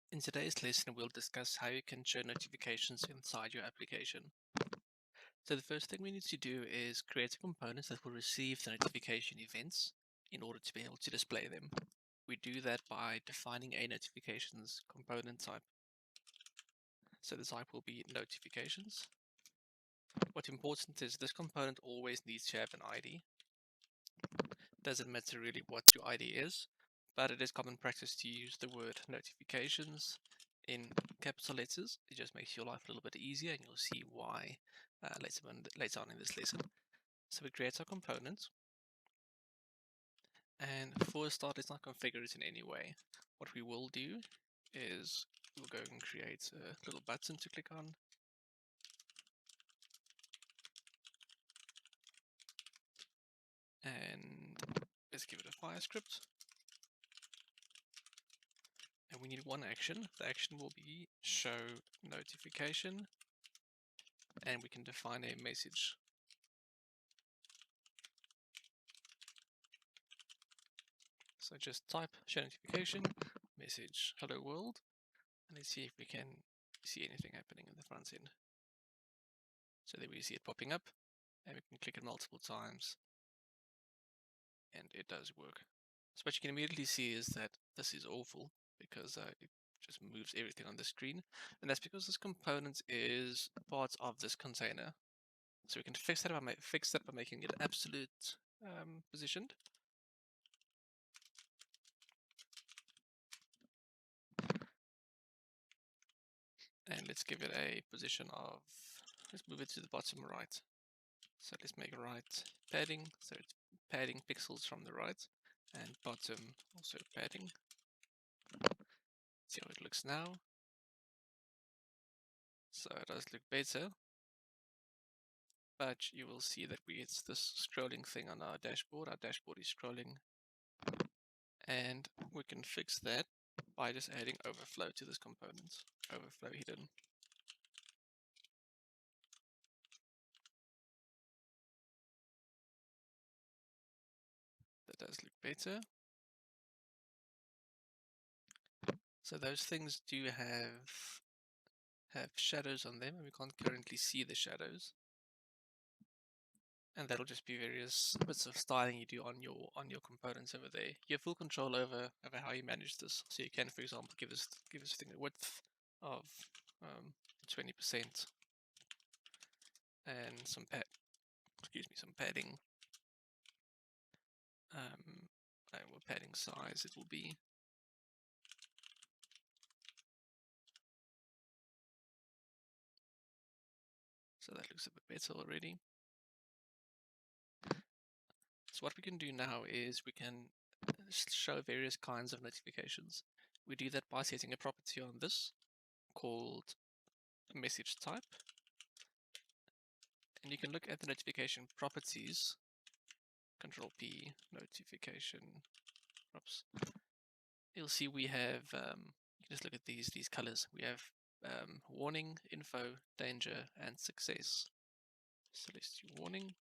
In today's lesson, we'll discuss how you can show notifications inside your application. So the first thing we need to do is create a component that will receive the notification events in order to be able to display them. We do that by defining a notifications component type. So the type will be notifications. What's important is this component always needs to have an ID. Doesn't matter really what your ID is, but it is common practice to use the word notifications in capital letters. It just makes your life a little bit easier, and you'll see why later on in this lesson. So we create our component, and for a start, let's not configure it in any way. What we will do is we'll go and create a little button to click on, and let's give it a fire script. And we need one action. The action will be show notification, and we can define a message. So just type show notification, message hello world, and let's see if we can see anything happening in the front end. So there we see it popping up, and we can click it multiple times, and it does work. So what you can immediately see is that this is awful because it just moves everything on the screen, and that's because this component is part of this container. So we can fix that by making it absolute positioned. And let's give it a position of, let's move it to the bottom right. So let's make right padding, so it's padding pixels from the right, and bottom also padding. See how it looks now. So it does look better, but you will see that it's this scrolling thing on our dashboard. Our dashboard is scrolling, and we can fix that by just adding overflow to this component. Overflow hidden. That does look better. So those things do have shadows on them, and we can't currently see the shadows. And that'll just be various bits of styling you do on your components over there. You have full control over how you manage this. So you can, for example, give this thing a width of 20% and some padding. What padding size it will be. So that looks a bit better already. So what we can do now is we can show various kinds of notifications. We do that by setting a property on this called message type. And you can look at the notification properties, Control P, notification props. You'll see we have, you can just look at these colors. We have warning, info, danger, and success. So let's do warning.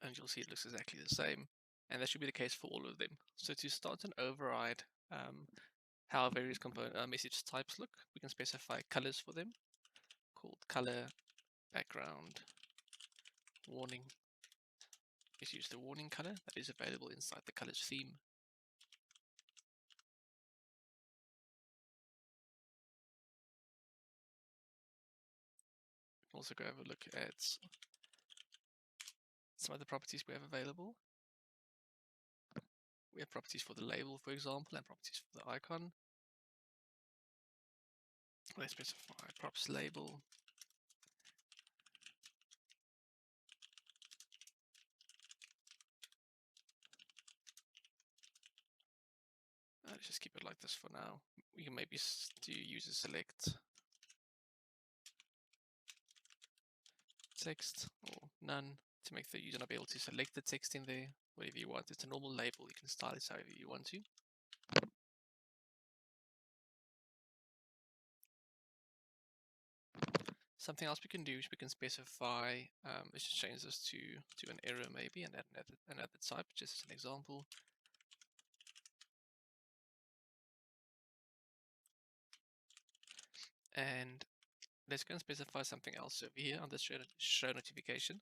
And you'll see it looks exactly the same. And that should be the case for all of them. So to start and override how various message types look, we can specify colors for them, called color, background, warning. Let's use the warning color that is available inside the colors theme. Also go have a look at some of the properties we have available. We have properties for the label, for example, and properties for the icon. Let's specify props label. Let's just keep it like this for now. We can maybe do user select text or none to make the user not be able to select the text in there. Whatever you want. It's a normal label. You can style it however you want to. Something else we can do is we can specify, let's just change this to an error maybe, and add another type, just as an example. And let's go and specify something else over here on this show notification.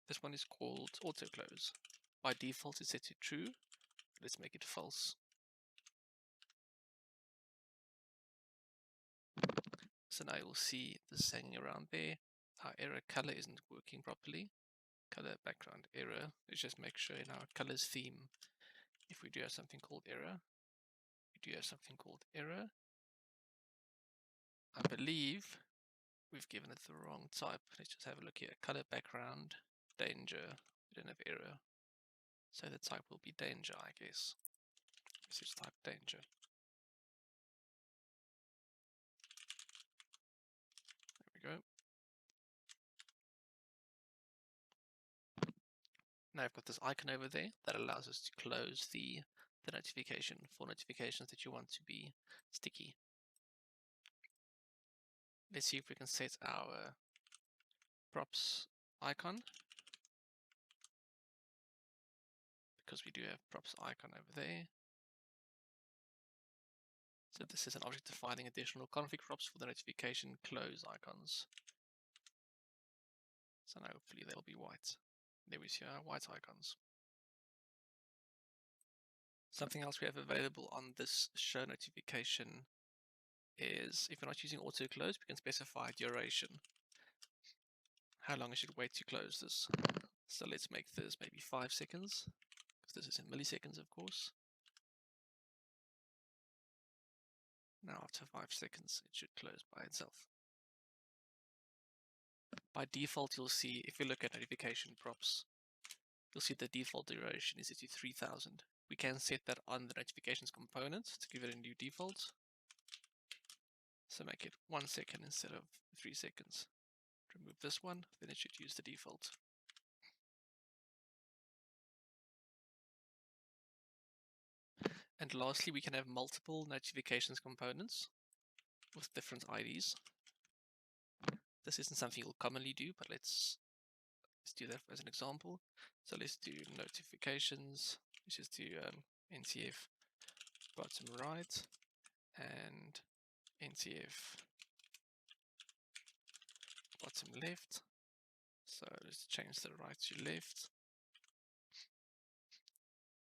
This one is called auto close. By default, it's set to true. Let's make it false. So now you'll see this hanging around there. Our error color isn't working properly. Color background error. Let's just make sure in our colors theme, if we do have something called error, I believe we've given it the wrong type. Let's just have a look here. Color background, danger. We don't have error. So the type will be danger, I guess. Message type danger. There we go. Now I've got this icon over there that allows us to close the notification for notifications that you want to be sticky. Let's see if we can set our props icon, because we do have props icon over there. So this is an object defining additional config props for the notification close icons. So now hopefully they'll be white. There we see our white icons. Something else we have available on this show notification is, if we're not using auto close, we can specify duration. How long I should wait to close this. So let's make this maybe 5 seconds, because this is in milliseconds, of course. Now after 5 seconds, it should close by itself. By default, you'll see, if you look at notification props, you'll see the default duration is set to 3000. We can set that on the notifications component to give it a new default. So make it 1 second instead of 3 seconds. Remove this one, then it should use the default. And lastly, we can have multiple notifications components with different IDs. This isn't something you'll commonly do, but let's do that as an example. So let's do notifications. Let's just do NCF bottom right and NCF bottom left. So let's change the right to left.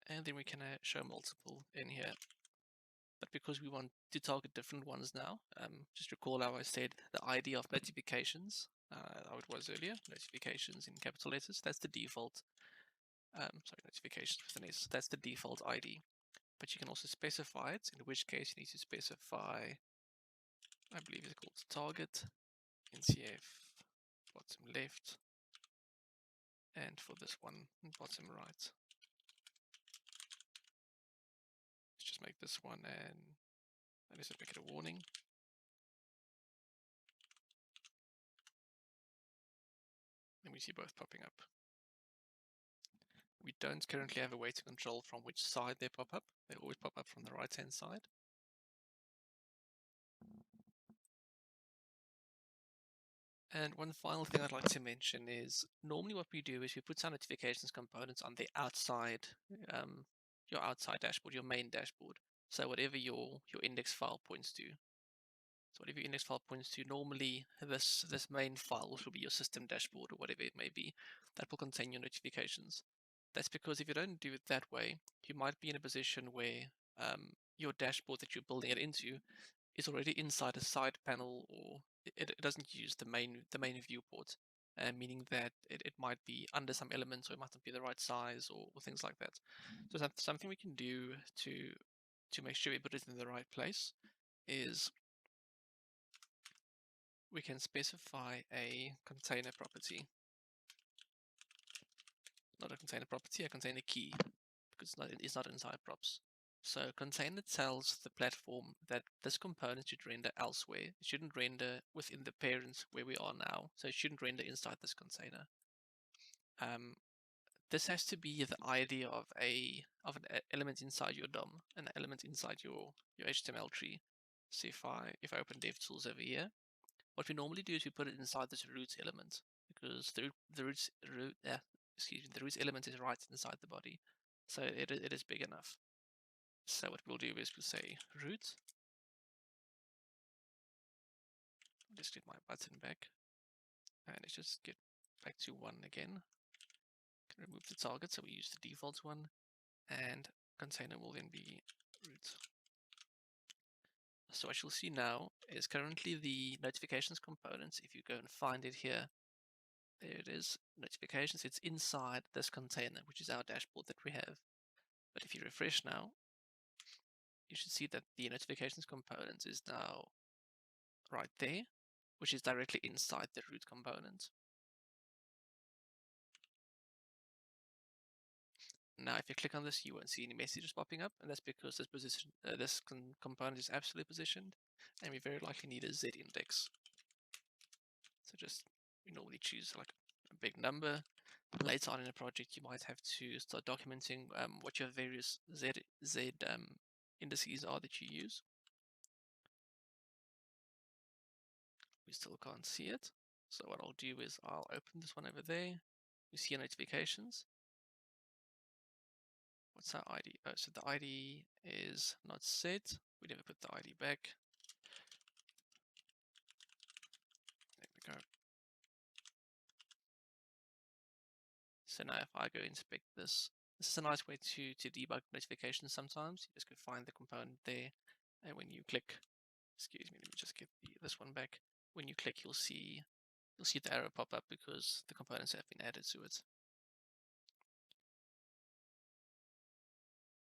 And then we can show multiple in here. But because we want to target different ones now, just recall how I said the ID of notifications, how it was earlier, notifications in capital letters, that's the default. Sorry, notifications with an S, that's the default ID. But you can also specify it, in which case you need to specify, I believe it's called target, NCF, bottom left, and for this one, bottom right. Let's just make this one, and let's make it a warning. And we see both popping up. We don't currently have a way to control from which side they pop up. They always pop up from the right-hand side. And one final thing I'd like to mention is, normally what we do is we put some notifications components on the outside, your outside dashboard, your main dashboard. So whatever your index file points to. So whatever your index file points to, normally this main file, which will be your system dashboard or whatever it may be, that will contain your notifications. That's because if you don't do it that way, you might be in a position where your dashboard that you're building it into is already inside a side panel, or it doesn't use the main viewport, meaning that it might be under some elements, or it might not be the right size, or things like that. So something we can do to make sure we put it in the right place is we can specify a container property. Not a container property, a container key, because it's not inside props. So container tells the platform that this component should render elsewhere. It shouldn't render within the parent where we are now. So it shouldn't render inside this container. This has to be the ID of an element inside your DOM, an element inside your HTML tree. So if I open DevTools over here, what we normally do is we put it inside this root element, because the root element is right inside the body, so it is big enough. So what we'll do is we'll say root Just get my button back. And let's just get back to 1 again. Can remove the target, so we use the default one. And container will then be root. So what you'll see now is currently the notifications component. If you go and find it here, there it is, notifications. It's inside this container, which is our dashboard that we have. But if you refresh now, you should see that the notifications component is now right there, which is directly inside the root component. Now, if you click on this, you won't see any messages popping up, and that's because this position, component is absolutely positioned, and we very likely need a Z index. So just we normally choose like a big number. Later on in a project, you might have to start documenting what your various Z indices are that you use. We still can't see it. So what I'll do is I'll open this one over there. You see your notifications. What's our ID? Oh, so the ID is not set. We never put the ID back. There we go. So now if I go inspect this, this is a nice way to debug notifications sometimes. You just go find the component there, and when you click, excuse me, let me just get this one back. When you click, you'll see the arrow pop up because the components have been added to it.